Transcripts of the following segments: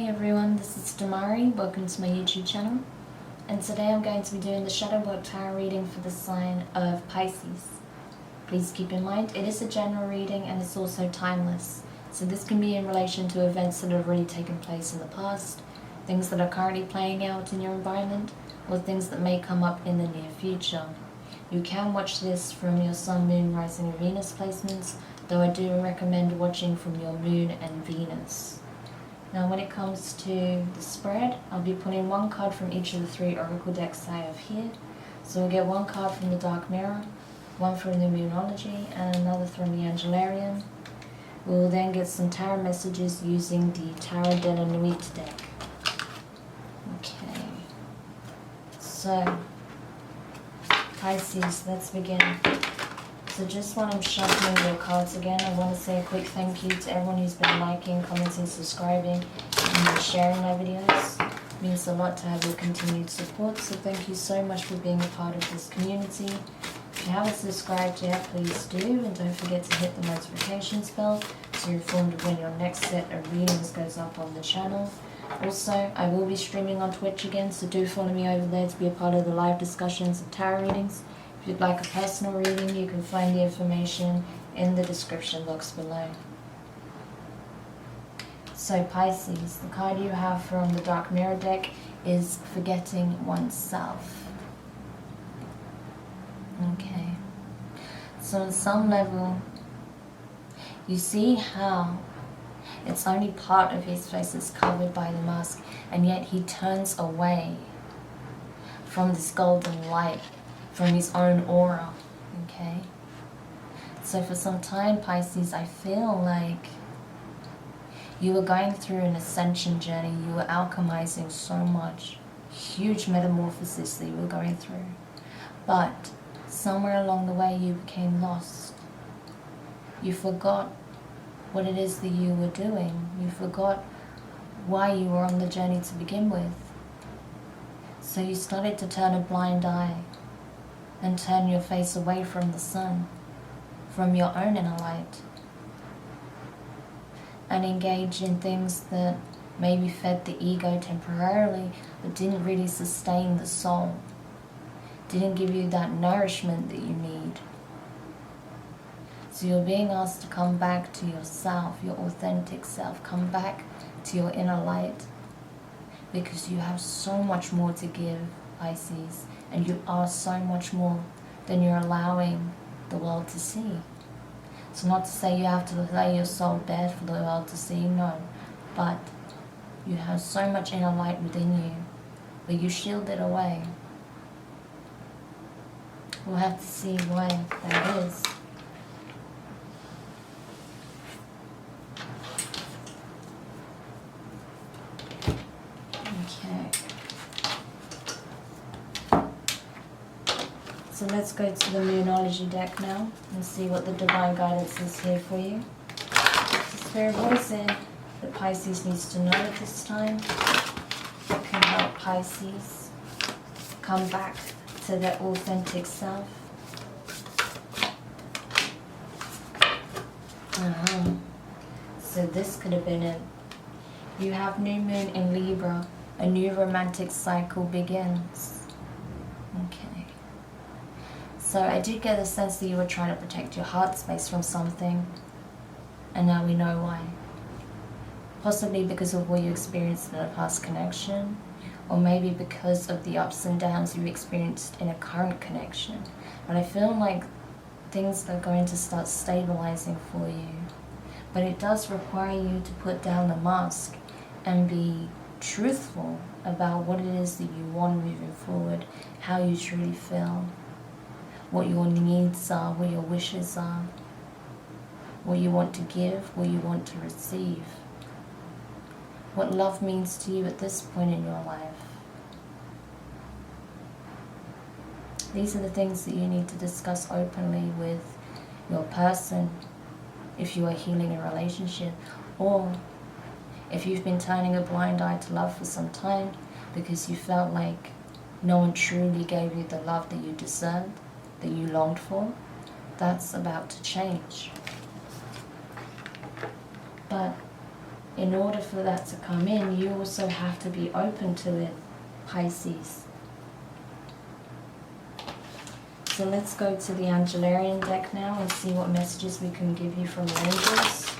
Hey everyone, this is Demari. Welcome to my YouTube channel. And today I'm going to be doing the Shadow Work Tarot reading for the sign of Pisces. Please keep in mind, it is a general reading and it's also timeless. So this can be in relation to events that have already taken place in the past, things that are currently playing out in your environment, or things that may come up in the near future. You can watch this from your Sun, Moon, Rising and Venus placements, though I do recommend watching from your Moon and Venus. Now when it comes to the spread, I'll be pulling one card from each of the 3 oracle decks I have here. So we'll get one card from the Dark Mirror, one from the Moonology, and another from the Angelarium. We will then get some tarot messages using the Tarot de la Nuit deck. Okay, so Pisces, let's begin. So just while I'm shuffling your cards again, I want to say a quick thank you to everyone who's been liking, commenting, subscribing, and sharing my videos. It means a lot to have your continued support, so thank you so much for being a part of this community. If you haven't subscribed yet, please do, and don't forget to hit the notifications bell so you're informed of when your next set of readings goes up on the channel. Also, I will be streaming on Twitch again, so do follow me over there to be a part of the live discussions of tarot readings. If you'd like a personal reading, you can find the information in the description box below. So Pisces, the card you have from the Dark Mirror deck is Forgetting Oneself. Okay. So on some level, you see how it's only part of his face is covered by the mask, and yet he turns away from this golden light, from his own aura, okay? So for some time, Pisces, I feel like you were going through an ascension journey. You were alchemizing so much, huge metamorphosis that you were going through. But somewhere along the way, you became lost. You forgot what it is that you were doing. You forgot why you were on the journey to begin with. So you started to turn a blind eye and turn your face away from the sun, from your own inner light, and engage in things that maybe fed the ego temporarily, but didn't really sustain the soul, didn't give you that nourishment that you need. So you're being asked to come back to yourself, your authentic self, come back to your inner light, because you have so much more to give, Pisces, and you are so much more than you're allowing the world to see. So not to say you have to lay your soul bare for the world to see, no, but you have so much inner light within you, but you shield it away. We'll have to see why that is. So let's go to the Moonology deck now and see what the divine guidance is here for you. Spirit, what is it that Pisces needs to know at this time that can help Pisces come back to their authentic self? So this could have been it. You have new moon in Libra. A new romantic cycle begins. Okay. So I do get a sense that you were trying to protect your heart space from something, and now we know why. Possibly because of what you experienced in a past connection, or maybe because of the ups and downs you experienced in a current connection. But I feel like things are going to start stabilizing for you. But it does require you to put down the mask and be truthful about what it is that you want moving forward, how you truly feel, what your needs are, what your wishes are, what you want to give, what you want to receive, what love means to you at this point in your life. These are the things that you need to discuss openly with your person if you are healing a relationship, or if you've been turning a blind eye to love for some time because you felt like no one truly gave you the love that you deserved, that you longed for. That's about to change. But in order for that to come in, you also have to be open to it, Pisces. So let's go to the Angelarium deck now and see what messages we can give you from the angels.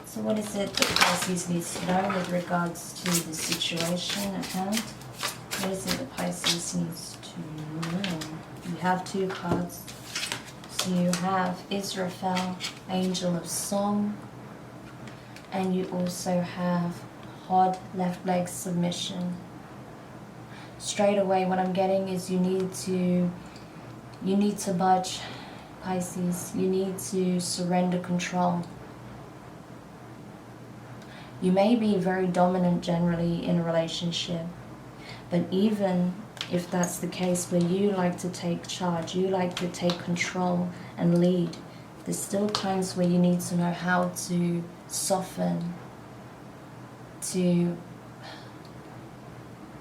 So what is it that Pisces needs to know with regards to the situation at hand? What is it that Pisces needs to know? You have two cards. So you have Israfel, Angel of Song, and you also have hard left leg submission. Straight away what I'm getting is you need to budge, Pisces. You need to surrender control. You may be very dominant generally in a relationship, but even if that's the case where you like to take charge, you like to take control and lead, there's still times where you need to know how to soften, to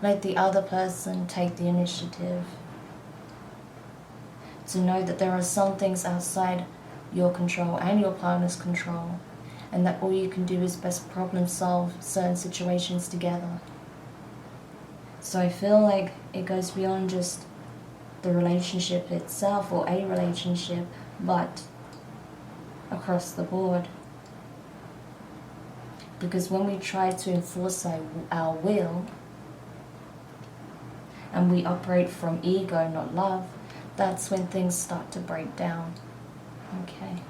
let the other person take the initiative, to know that there are some things outside your control and your partner's control, and that all you can do is best problem solve certain situations together. So I feel like it goes beyond just the relationship itself or a relationship, but across the board. Because when we try to enforce our will, and we operate from ego, not love, that's when things start to break down. Okay,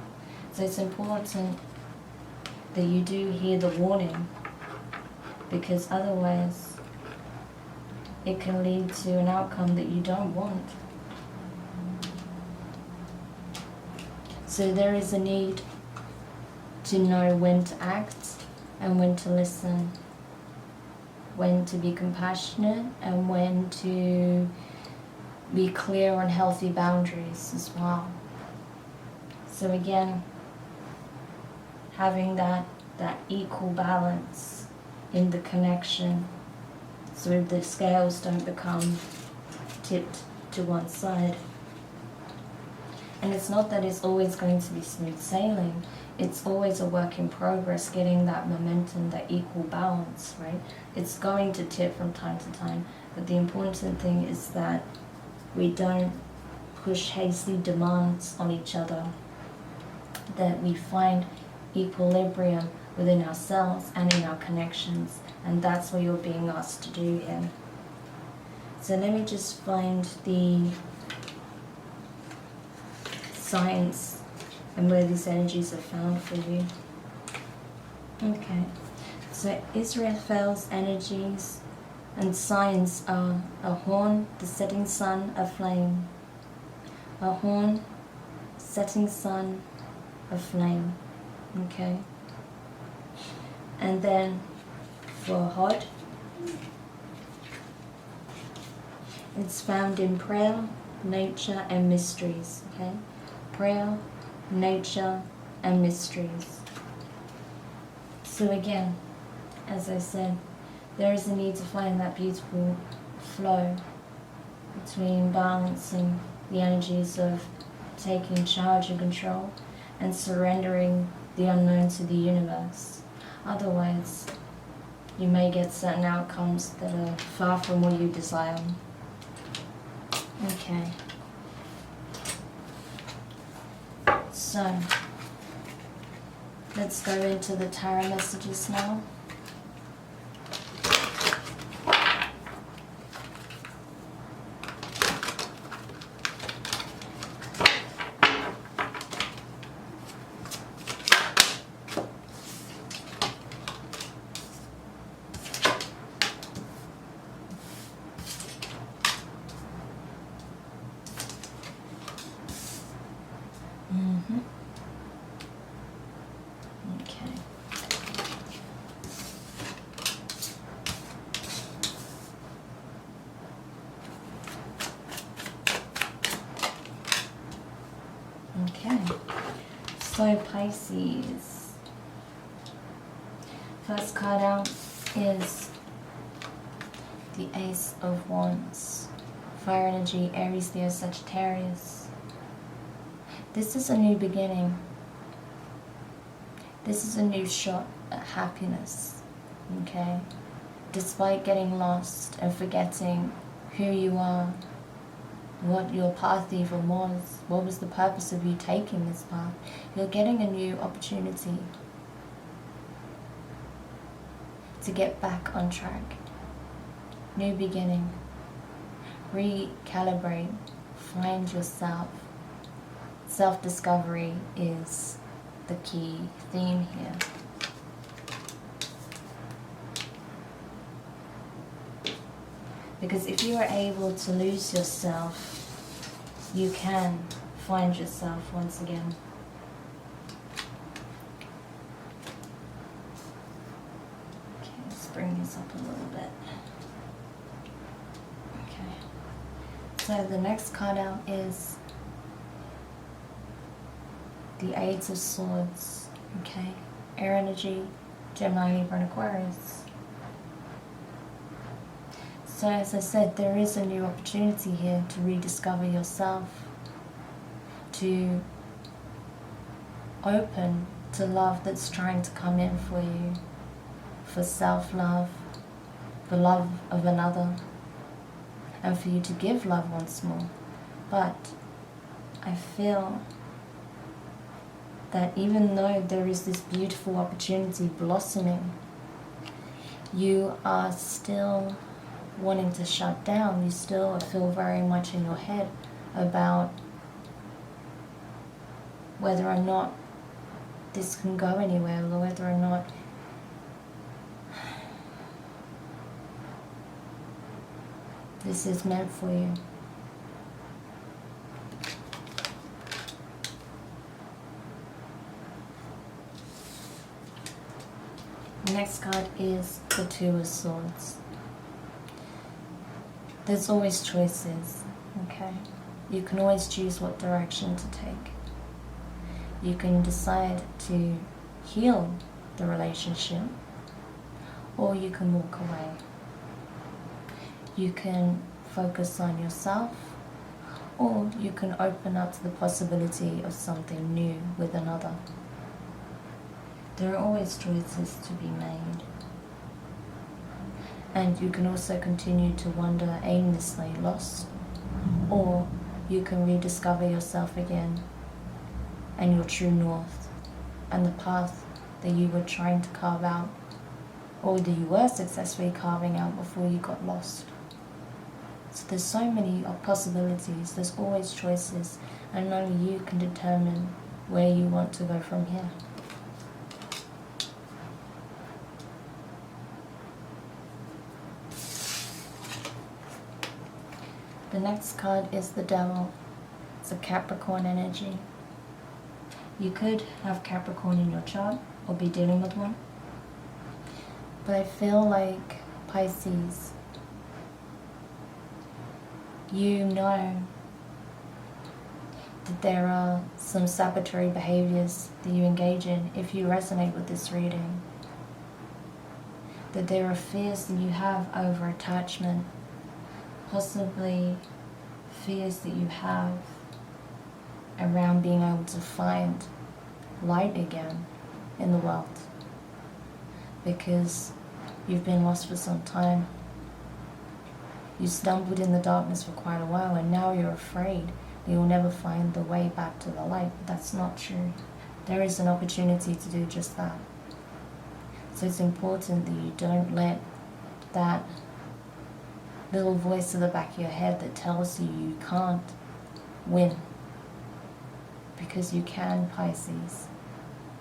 so it's important that you do hear the warning, because otherwise it can lead to an outcome that you don't want. So there is a need to know when to act and when to listen, when to be compassionate and when to be clear on healthy boundaries as well. So again, having that equal balance in the connection, so the scales don't become tipped to one side. And it's not that it's always going to be smooth sailing, it's always a work in progress, getting that momentum, that equal balance, right? It's going to tip from time to time, but the important thing is that we don't push hasty demands on each other, that we find equilibrium within ourselves and in our connections, and that's what you're being asked to do here. So let me just find the science and where these energies are found for you. Okay, so Israfel's energies and signs are a horn, the setting sun, a flame. A horn, setting sun, a flame. Okay. And then for hot, it's found in prayer, nature, and mysteries. Okay, prayer, nature, and mysteries. So again, as I said, there is a need to find that beautiful flow between balancing the energies of taking charge and control and surrendering the unknown to the universe. Otherwise, you may get certain outcomes that are far from what you desire. Okay. So, let's go into the tarot messages now. Okay. Okay. So Pisces. First card out is the Ace of Wands. Fire energy, Aries, Leo, Sagittarius. This is a new beginning. This is a new shot at happiness, okay? Despite getting lost and forgetting who you are, what your path even was, what was the purpose of you taking this path, you're getting a new opportunity to get back on track. New beginning. Recalibrate. Find yourself. Self-discovery is the key theme here. Because if you are able to lose yourself, you can find yourself once again. Okay, let's bring this up a little bit. Okay. So the next card out is the Eight of Swords. Okay. Air energy, Gemini, Libra, and Aquarius. So as I said, there is a new opportunity here to rediscover yourself, to open to love that's trying to come in for you, for self-love, for love of another, and for you to give love once more. But I feel that even though there is this beautiful opportunity blossoming, you are still wanting to shut down. You still feel very much in your head about whether or not this can go anywhere, or whether or not this is meant for you. The next card is the Two of Swords. There's always choices, okay? You can always choose what direction to take. You can decide to heal the relationship, or you can walk away. You can focus on yourself, or you can open up to the possibility of something new with another. There are always choices to be made. And you can also continue to wander aimlessly lost, or you can rediscover yourself again and your true north and the path that you were trying to carve out, or that you were successfully carving out before you got lost. So there's so many possibilities, there's always choices, and only you can determine where you want to go from here. The next card is the Devil. It's a Capricorn energy. You could have Capricorn in your chart or be dealing with one. But I feel like Pisces, you know that there are some sabotatory behaviors that you engage in if you resonate with this reading. That there are fears that you have over attachment, possibly fears that you have around being able to find light again in the world, because you've been lost for some time. You stumbled in the darkness for quite a while, and now you're afraid that you'll never find the way back to the light. That's not true. There is an opportunity to do just that. So it's important that you don't let that little voice in the back of your head that tells you you can't win. Because you can, Pisces.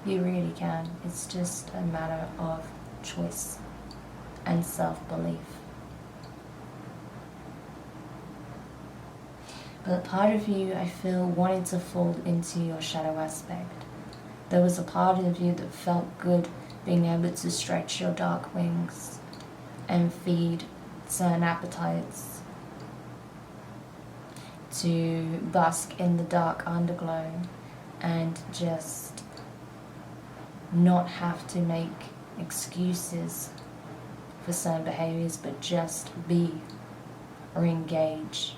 You really can. It's just a matter of choice and self-belief. But part of you, I feel, wanted to fall into your shadow aspect. There was a part of you that felt good being able to stretch your dark wings and feed certain appetites, to bask in the dark underglow and just not have to make excuses for certain behaviors, but just be or engage.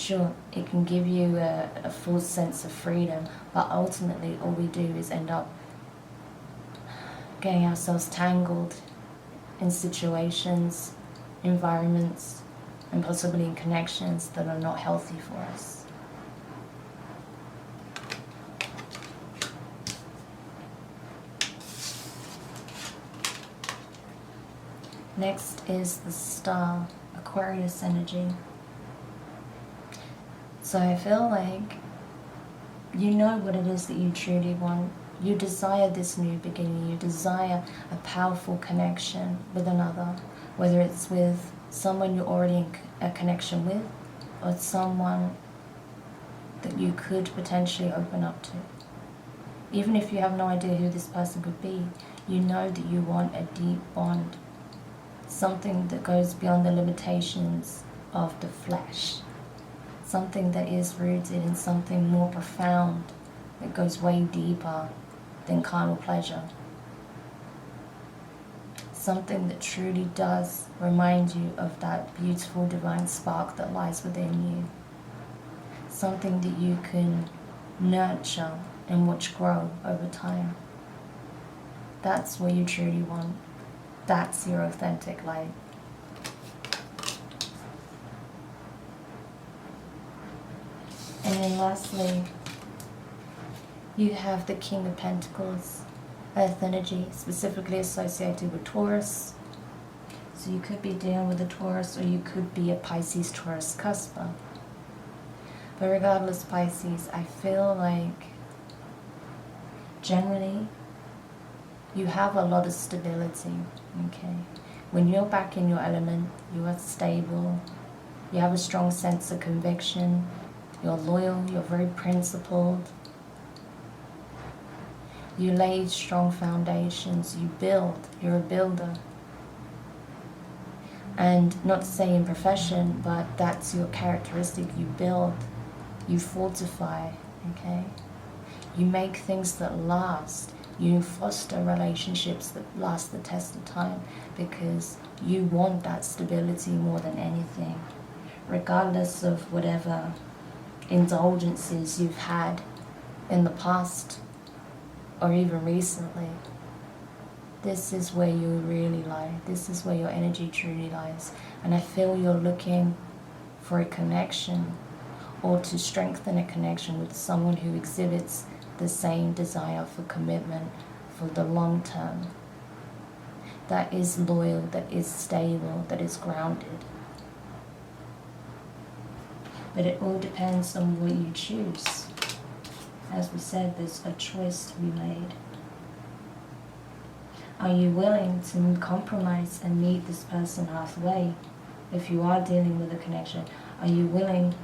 Sure, it can give you a full sense of freedom, but ultimately all we do is end up getting ourselves tangled in situations, environments, and possibly in connections that are not healthy for us. Next is the star, Aquarius energy. So I feel like you know what it is that you truly want. You desire this new beginning. You desire a powerful connection with another, whether it's with someone you're already in a connection with or someone that you could potentially open up to. Even if you have no idea who this person could be, you know that you want a deep bond, something that goes beyond the limitations of the flesh, something that is rooted in something more profound, that goes way deeper than carnal pleasure. Something that truly does remind you of that beautiful divine spark that lies within you. Something that you can nurture and watch grow over time. That's what you truly want. That's your authentic light. And then lastly, you have the King of Pentacles, Earth energy, specifically associated with Taurus. So you could be dealing with a Taurus, or you could be a Pisces Taurus cusper. But regardless, Pisces, I feel like generally you have a lot of stability, okay? When you're back in your element, you are stable, you have a strong sense of conviction, you're loyal, you're very principled. You lay strong foundations, you build, you're a builder. And not to say in profession, but that's your characteristic. You build, you fortify, okay? You make things that last. You foster relationships that last the test of time because you want that stability more than anything. Regardless of whatever indulgences you've had in the past, or even recently, this is where you really lie. This is where your energy truly lies. And I feel you're looking for a connection, or to strengthen a connection with someone who exhibits the same desire for commitment for the long term. That is loyal, that is stable, that is grounded. But it all depends on what you choose. As we said, there's a choice to be made. Are you willing to compromise and meet this person halfway? If you are dealing with a connection, are you willing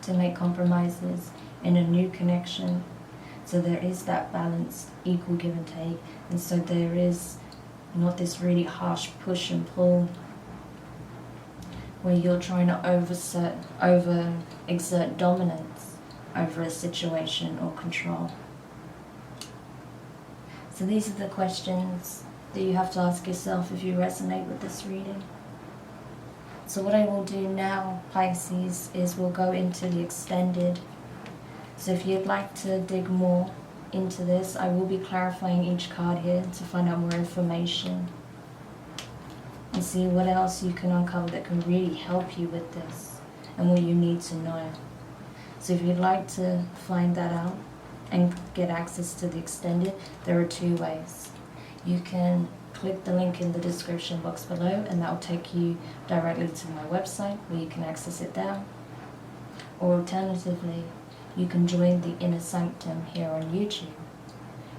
to make compromises in a new connection? So there is that balanced, equal give and take. And so there is not this really harsh push and pull where you're trying to over-exert dominance over a situation or control. So these are the questions that you have to ask yourself if you resonate with this reading. So what I will do now, Pisces, is we'll go into the extended. So if you'd like to dig more into this, I will be clarifying each card here to find out more information and see what else you can uncover that can really help you with this and what you need to know. So if you'd like to find that out and get access to the extended, there are two ways. You can click the link in the description box below and that will take you directly to my website where you can access it there. Or alternatively, you can join the Inner Sanctum here on YouTube,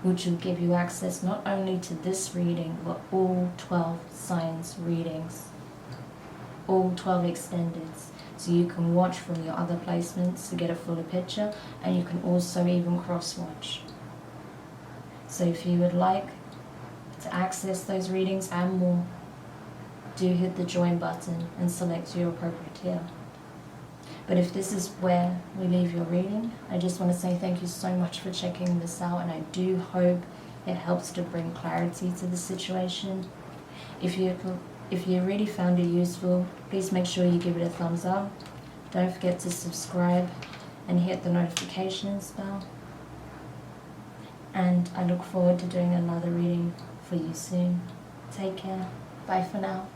which will give you access not only to this reading, but all 12 signs readings, all 12 extendeds. So you can watch from your other placements to get a fuller picture, and you can also even cross-watch. So if you would like to access those readings and more, do hit the join button and select your appropriate tier. But if this is where we leave your reading, I just want to say thank you so much for checking this out, and I do hope it helps to bring clarity to the situation. If you really found it useful, please make sure you give it a thumbs up. Don't forget to subscribe and hit the notifications bell. And I look forward to doing another reading for you soon. Take care. Bye for now.